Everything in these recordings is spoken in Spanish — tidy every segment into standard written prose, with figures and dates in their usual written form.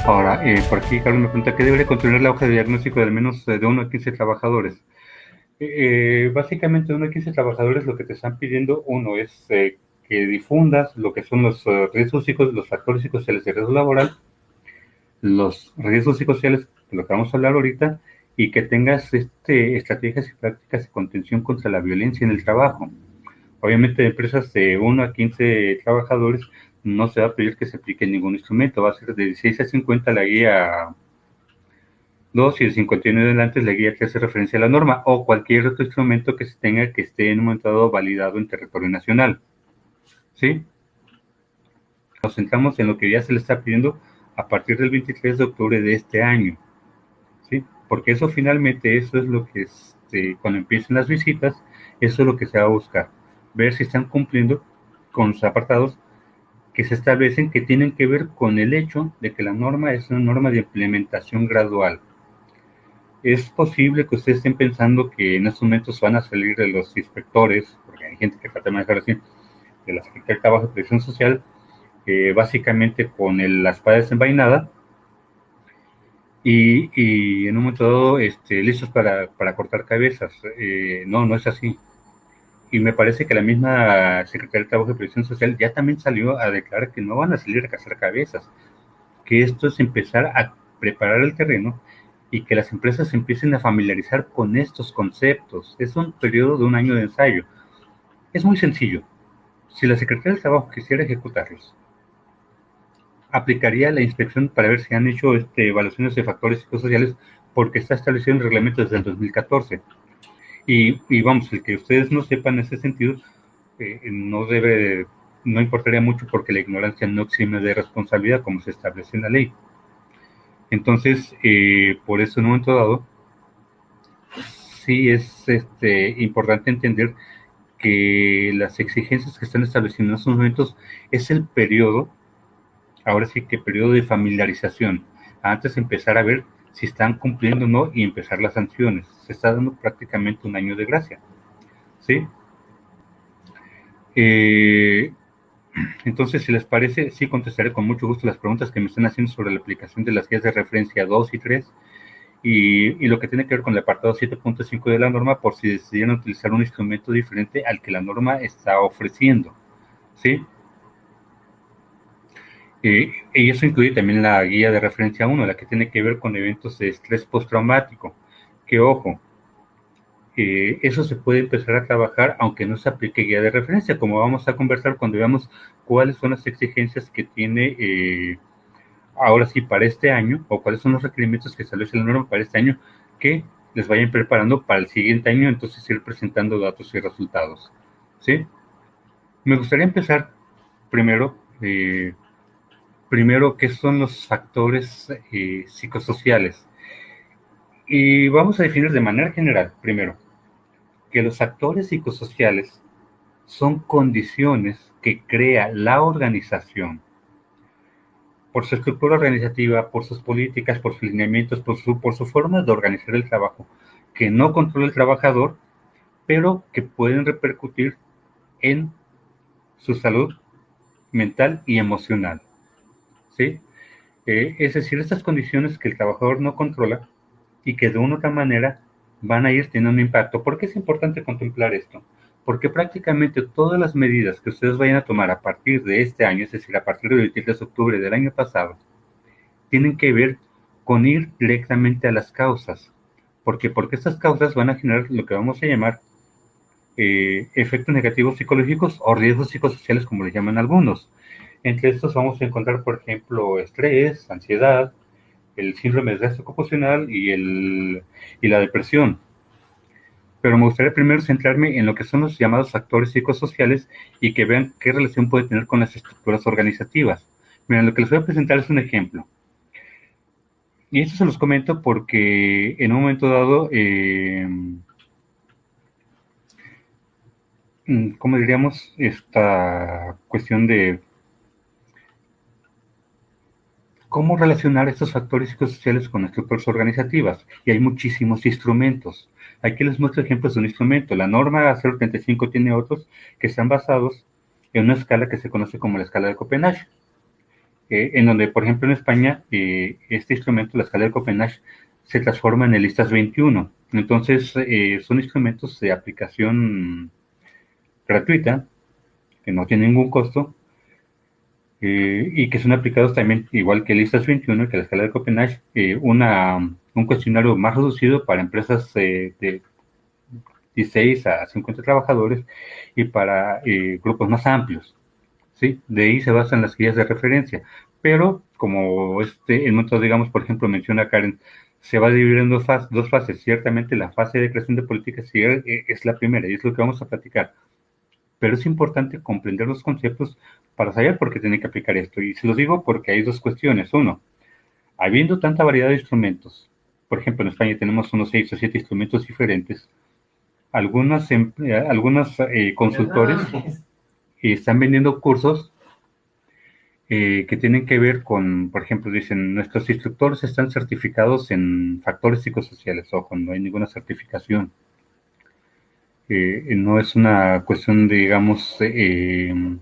Ahora, por aquí Carlos me pregunta ¿qué debería contener la hoja de diagnóstico de al menos de 1 a 15 trabajadores? Básicamente, de 1 a 15 trabajadores lo que te están pidiendo, uno, es que difundas lo que son los riesgos los factores psicosociales de riesgo laboral, los riesgos psicosociales, de lo que vamos a hablar ahorita, y que tengas estrategias y prácticas de contención contra la violencia en el trabajo. Obviamente, de empresas de 1 a 15 trabajadores no se va a pedir que se aplique ningún instrumento, va a ser de 16 a 50 la guía 2 y el 51 en adelante es la guía que hace referencia a la norma o cualquier otro instrumento que se tenga que esté en un momento dado validado en territorio nacional. ¿Sí? Nos centramos en lo que ya se le está pidiendo a partir del 23 de octubre de este año. ¿Sí? Porque eso finalmente, eso es lo que cuando empiecen las visitas, eso es lo que se va a buscar. Ver si están cumpliendo con los apartados que se establecen que tienen que ver con el hecho de que la norma es una norma de implementación gradual. Es posible que ustedes estén pensando que en estos momentos van a salir de los inspectores, porque hay gente que trata de manejar así, de la Secretaría de Trabajo y Previsión Social, básicamente con la espada desenvainada y en un momento dado listos para cortar cabezas. No, no es así. Y me parece que la misma Secretaría de Trabajo y Previsión Social ya también salió a declarar que no van a salir a cazar cabezas, que esto es empezar a preparar el terreno y que las empresas empiecen a familiarizar con estos conceptos. Es un periodo de un año de ensayo. Es muy sencillo. Si la Secretaría del Trabajo quisiera ejecutarlos, aplicaría la inspección para ver si han hecho evaluaciones de factores psicosociales porque está establecido en el reglamento desde el 2014. Y vamos, el que ustedes no sepan en ese sentido no debe, no importaría mucho porque la ignorancia no exime de responsabilidad como se establece en la ley. Entonces, por eso en un momento dado, sí es importante entender que las exigencias que están estableciendo en estos momentos es el periodo, ahora sí que periodo de familiarización, antes de empezar a ver si están cumpliendo o no y empezar las sanciones. Se está dando prácticamente un año de gracia, ¿sí? Eh, entonces, si les parece, sí contestaré con mucho gusto las preguntas que me están haciendo sobre la aplicación de las guías de referencia 2 y 3 y lo que tiene que ver con el apartado 7.5 de la norma por si decidieran utilizar un instrumento diferente al que la norma está ofreciendo, ¿sí? Y eso incluye también la guía de referencia 1, la que tiene que ver con eventos de estrés postraumático, que ojo, eso se puede empezar a trabajar aunque no se aplique guía de referencia, como vamos a conversar cuando veamos cuáles son las exigencias que tiene ahora sí para este año, o cuáles son los requerimientos que establece la norma para este año, que les vayan preparando para el siguiente año, entonces ir presentando datos y resultados. ¿Sí? Me gustaría empezar primero, qué son los factores psicosociales. Y vamos a definir de manera general, primero, que los factores psicosociales son condiciones que crea la organización por su estructura organizativa, por sus políticas, por sus lineamientos, por su forma de organizar el trabajo, que no controla el trabajador, pero que pueden repercutir en su salud mental y emocional. ¿Sí? Es decir, estas condiciones que el trabajador no controla y que de una u otra manera van a ir teniendo un impacto. ¿Por qué es importante contemplar esto? Porque prácticamente todas las medidas que ustedes vayan a tomar a partir de este año, es decir, a partir del 23 de octubre del año pasado, tienen que ver con ir directamente a las causas. ¿Por qué? Porque estas causas van a generar lo que vamos a llamar efectos negativos psicológicos o riesgos psicosociales, como le llaman algunos. Entre estos vamos a encontrar, por ejemplo, estrés, ansiedad, el síndrome de estrés ocupacional y la depresión. Pero me gustaría primero centrarme en lo que son los llamados factores psicosociales y que vean qué relación puede tener con las estructuras organizativas. Miren, lo que les voy a presentar es un ejemplo. Y esto se los comento porque en un momento dado, ¿cómo diríamos? Esta cuestión de cómo relacionar estos factores psicosociales con estructuras organizativas. Y hay muchísimos instrumentos. Aquí les muestro ejemplos de un instrumento. La norma 035 tiene otros que están basados en una escala que se conoce como la escala de Copenhague. en donde, por ejemplo, en España, este instrumento, la escala de Copenhague, se transforma en el listas 21. Entonces, son instrumentos de aplicación gratuita, que no tienen ningún costo, y que son aplicados también, igual que listas 21 y que la escala de Copenhague, un cuestionario más reducido para empresas de 16 a 50 trabajadores y para grupos más amplios. ¿Sí? De ahí se basan las guías de referencia. Pero como el método, digamos, por ejemplo, menciona Karen, se va a dividir en dos fases. Ciertamente la fase de creación de políticas es la primera y es lo que vamos a platicar. Pero es importante comprender los conceptos para saber por qué tiene que aplicar esto. Y se los digo porque hay dos cuestiones. Uno, habiendo tanta variedad de instrumentos, por ejemplo, en España tenemos unos 6 o 7 instrumentos diferentes, algunos consultores están vendiendo cursos que tienen que ver con, por ejemplo, dicen, nuestros instructores están certificados en factores psicosociales. Ojo, no hay ninguna certificación. No es una cuestión, digamos, que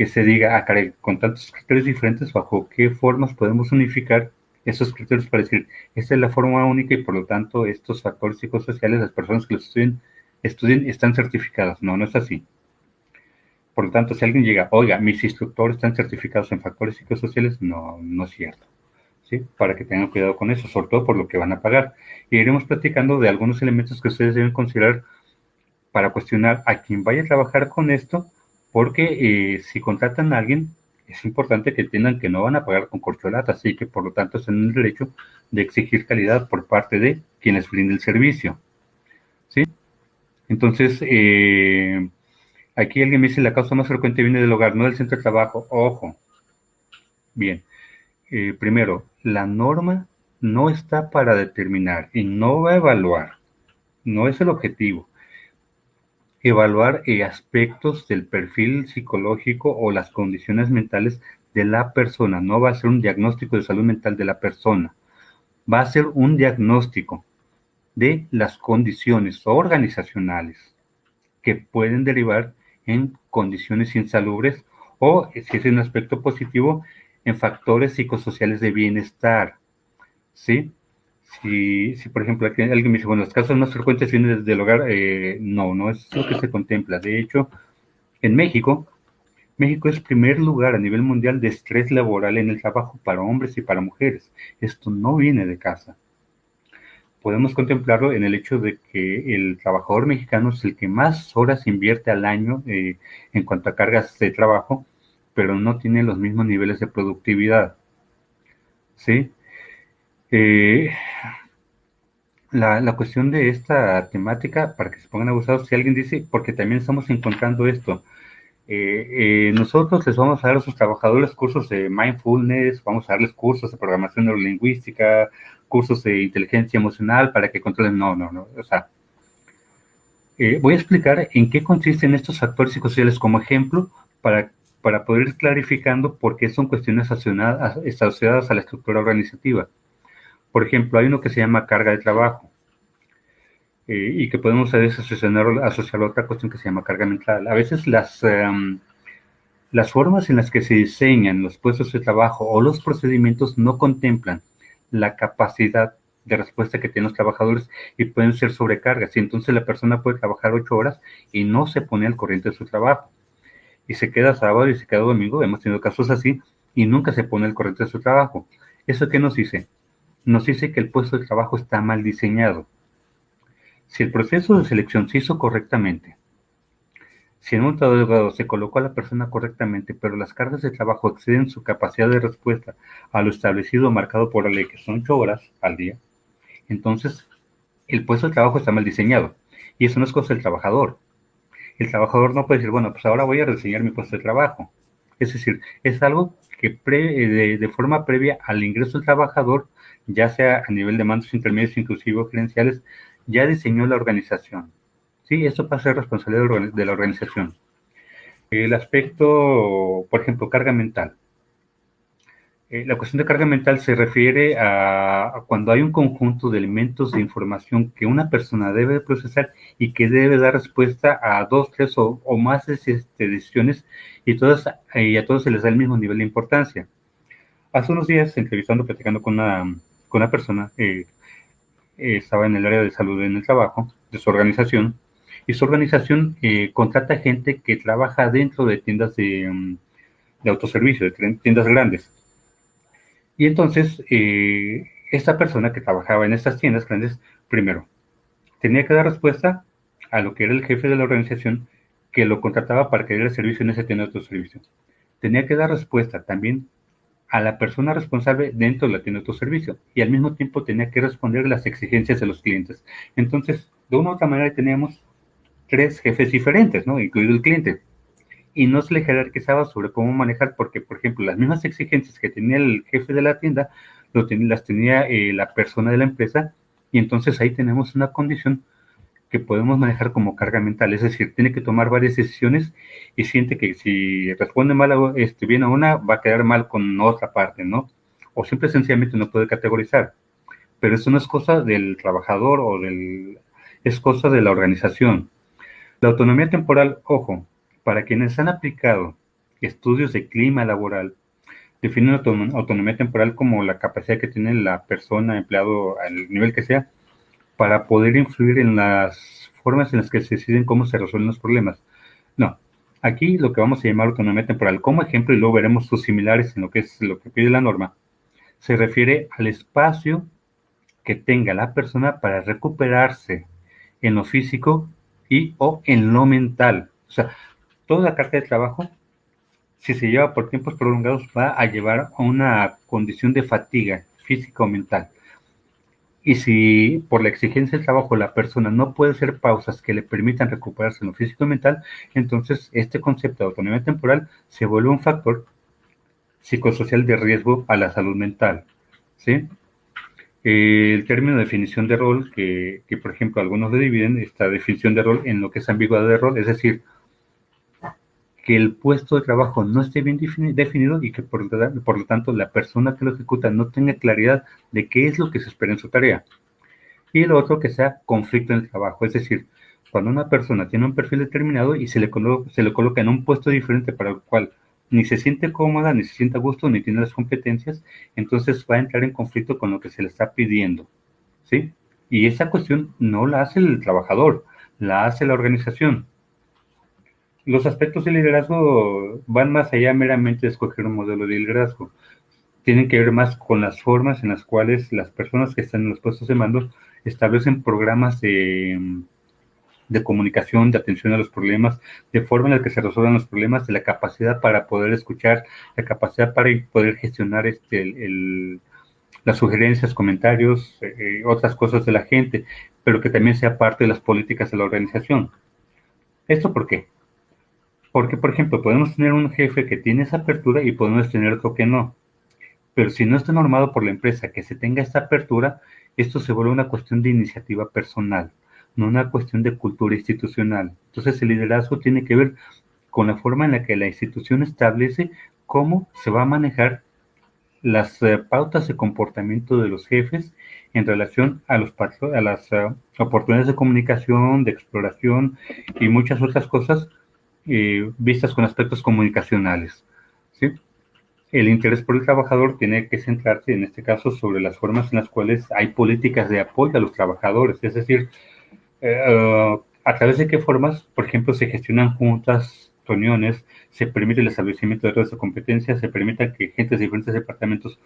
se diga, ah, caray, con tantos criterios diferentes, ¿bajo qué formas podemos unificar esos criterios para decir, esta es la forma única y por lo tanto estos factores psicosociales, las personas que los estudien están certificadas? No, no es así. Por lo tanto, si alguien llega, oiga, mis instructores están certificados en factores psicosociales, no, no es cierto. ¿Sí? Para que tengan cuidado con eso, sobre todo por lo que van a pagar. Y iremos platicando de algunos elementos que ustedes deben considerar para cuestionar a quien vaya a trabajar con esto, porque si contratan a alguien, es importante que entiendan que no van a pagar con corcholatas, así que por lo tanto están en el derecho de exigir calidad por parte de quien les brinde el servicio. ¿Sí? Entonces, aquí alguien me dice, la causa más frecuente viene del hogar, no del centro de trabajo. Ojo. Bien. Primero, la norma no está para determinar y no va a evaluar, no es el objetivo, evaluar aspectos del perfil psicológico o las condiciones mentales de la persona. No va a ser un diagnóstico de salud mental de la persona, va a ser un diagnóstico de las condiciones organizacionales que pueden derivar en condiciones insalubres o, si es un aspecto positivo, en factores psicosociales de bienestar. ¿Sí? Si por ejemplo, alguien me dice, bueno, las causas más frecuentes vienen desde el hogar, no, no es lo que se contempla. De hecho, en México, México es primer lugar a nivel mundial de estrés laboral en el trabajo para hombres y para mujeres. Esto no viene de casa. Podemos contemplarlo en el hecho de que el trabajador mexicano es el que más horas invierte al año en cuanto a cargas de trabajo, pero no tiene los mismos niveles de productividad. ¿Sí? Eh, la cuestión de esta temática, para que se pongan abusados, si alguien dice, porque también estamos encontrando esto, nosotros les vamos a dar a sus trabajadores cursos de mindfulness, vamos a darles cursos de programación neurolingüística, cursos de inteligencia emocional para que controlen, no, no, no, o sea, voy a explicar en qué consisten estos factores psicosociales como ejemplo para poder ir clarificando por qué son cuestiones asociadas a la estructura organizativa. Por ejemplo, hay uno que se llama carga de trabajo. Y que podemos a veces asociarlo a otra cuestión que se llama carga mental. A veces las formas en las que se diseñan los puestos de trabajo o los procedimientos no contemplan la capacidad de respuesta que tienen los trabajadores y pueden ser sobrecargas. Y entonces la persona puede trabajar 8 horas y no se pone al corriente de su trabajo. Y se queda sábado y se queda domingo, hemos tenido casos así, y nunca se pone al corriente de su trabajo. ¿Eso qué nos dice? Nos dice que el puesto de trabajo está mal diseñado. Si el proceso de selección se hizo correctamente, si en un dado se colocó a la persona correctamente, pero las cargas de trabajo exceden su capacidad de respuesta a lo establecido o marcado por la ley, que son 8 horas al día, entonces el puesto de trabajo está mal diseñado. Y eso no es cosa del trabajador. El trabajador no puede decir, bueno, pues ahora voy a rediseñar mi puesto de trabajo. Es decir, es algo que de forma previa al ingreso del trabajador, ya sea a nivel de mandos intermedios, inclusive o gerenciales, ya diseñó la organización. Sí, esto pasa a ser responsabilidad de la organización. El aspecto, por ejemplo, carga mental. La cuestión de carga mental se refiere a cuando hay un conjunto de elementos de información que una persona debe procesar y que debe dar respuesta a dos, tres o más decisiones y a todos se les da el mismo nivel de importancia. Hace unos días, entrevistando, platicando con una persona, estaba en el área de salud en el trabajo, de su organización, y su organización contrata gente que trabaja dentro de tiendas de autoservicio, de tiendas grandes. Y entonces, esta persona que trabajaba en estas tiendas grandes, primero, tenía que dar respuesta a lo que era el jefe de la organización que lo contrataba para que diera servicio en esa tienda de autoservicio. Tenía que dar respuesta también a la persona responsable dentro de la tienda de autoservicio y al mismo tiempo tenía que responder a las exigencias de los clientes. Entonces, de una u otra manera teníamos tres jefes diferentes, ¿no? Incluido el cliente. Y no se le jerarquizaba sobre cómo manejar, porque, por ejemplo, las mismas exigencias que tenía el jefe de la tienda, las tenía la persona de la empresa, y entonces ahí tenemos una condición que podemos manejar como carga mental, es decir, tiene que tomar varias decisiones y siente que si responde mal bien a una, va a quedar mal con otra parte, ¿no? O simple y sencillamente no puede categorizar. Pero eso no es cosa del trabajador es cosa de la organización. La autonomía temporal, ojo, para quienes han aplicado estudios de clima laboral, definen autonomía temporal como la capacidad que tiene la persona, empleado, al nivel que sea, para poder influir en las formas en las que se deciden cómo se resuelven los problemas. No, aquí lo que vamos a llamar autonomía temporal, como ejemplo, y luego veremos sus similares en lo que es lo que pide la norma, se refiere al espacio que tenga la persona para recuperarse en lo físico y o en lo mental. O sea, toda la carga de trabajo, si se lleva por tiempos prolongados, va a llevar a una condición de fatiga física o mental. Y si por la exigencia del trabajo la persona no puede hacer pausas que le permitan recuperarse en lo físico y mental, entonces este concepto de autonomía temporal se vuelve un factor psicosocial de riesgo a la salud mental. ¿Sí? El término de definición de rol, que por ejemplo algunos le dividen esta definición de rol en lo que es ambigüedad de rol, es decir, que el puesto de trabajo no esté bien definido y que por lo tanto la persona que lo ejecuta no tenga claridad de qué es lo que se espera en su tarea. Y lo otro que sea conflicto en el trabajo, es decir, cuando una persona tiene un perfil determinado y se le coloca en un puesto diferente para el cual ni se siente cómoda, ni se siente a gusto, ni tiene las competencias, entonces va a entrar en conflicto con lo que se le está pidiendo, ¿sí? Y esa cuestión no la hace el trabajador, la hace la organización. Los aspectos de liderazgo van más allá meramente de escoger un modelo de liderazgo. Tienen que ver más con las formas en las cuales las personas que están en los puestos de mando establecen programas de comunicación, de atención a los problemas, de forma en la que se resuelvan los problemas, de la capacidad para poder escuchar, la capacidad para poder gestionar las sugerencias, comentarios, otras cosas de la gente, pero que también sea parte de las políticas de la organización. ¿Esto por qué? Porque, por ejemplo, podemos tener un jefe que tiene esa apertura y podemos tener otro que no. Pero si no está normado por la empresa que se tenga esta apertura, esto se vuelve una cuestión de iniciativa personal, no una cuestión de cultura institucional. Entonces el liderazgo tiene que ver con la forma en la que la institución establece cómo se va a manejar las pautas de comportamiento de los jefes en relación a las oportunidades de comunicación, de exploración y muchas otras cosas vistas con aspectos comunicacionales. ¿Sí? El interés por el trabajador tiene que centrarse, en este caso, sobre las formas en las cuales hay políticas de apoyo a los trabajadores, es decir, a través de qué formas, por ejemplo, se gestionan juntas, reuniones, se permite el establecimiento de redes de competencias, se permite que gente de diferentes departamentos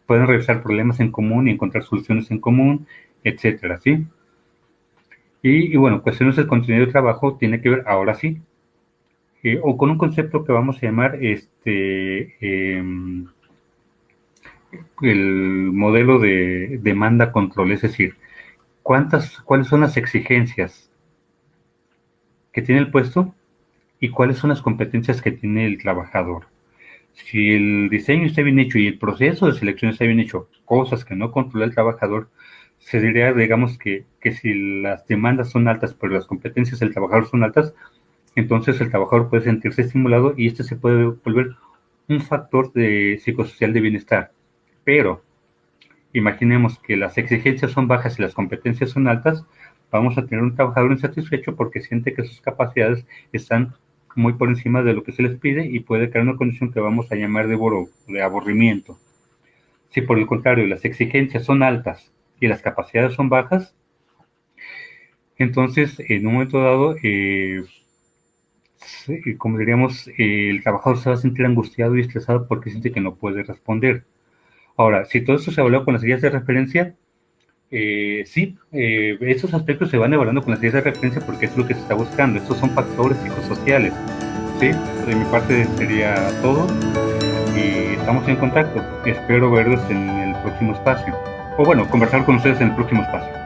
puedan revisar problemas en común y encontrar soluciones en común, etcétera, ¿sí? Y bueno, cuestiones del contenido de trabajo tiene que ver, ahora sí, o con un concepto que vamos a llamar el modelo de demanda control, es decir, cuáles son las exigencias que tiene el puesto y cuáles son las competencias que tiene el trabajador. Si el diseño está bien hecho y el proceso de selección está bien hecho, cosas que no controla el trabajador, se diría, digamos, que si las demandas son altas, pero las competencias del trabajador son altas, entonces el trabajador puede sentirse estimulado y este se puede volver un factor psicosocial de bienestar. Pero imaginemos que las exigencias son bajas y las competencias son altas, vamos a tener un trabajador insatisfecho porque siente que sus capacidades están muy por encima de lo que se les pide y puede crear una condición que vamos a llamar de aburrimiento. Si por el contrario las exigencias son altas y las capacidades son bajas, entonces en un momento dado, como diríamos, el trabajador se va a sentir angustiado y estresado porque siente que no puede responder. Ahora, si todo esto se evalúa con las guías de referencia, sí, estos aspectos se van evaluando con las guías de referencia porque es lo que se está buscando. Estos son factores psicosociales. Sí, de mi parte sería todo y estamos en contacto. Espero verlos en el próximo espacio. O bueno, conversar con ustedes en el próximo espacio.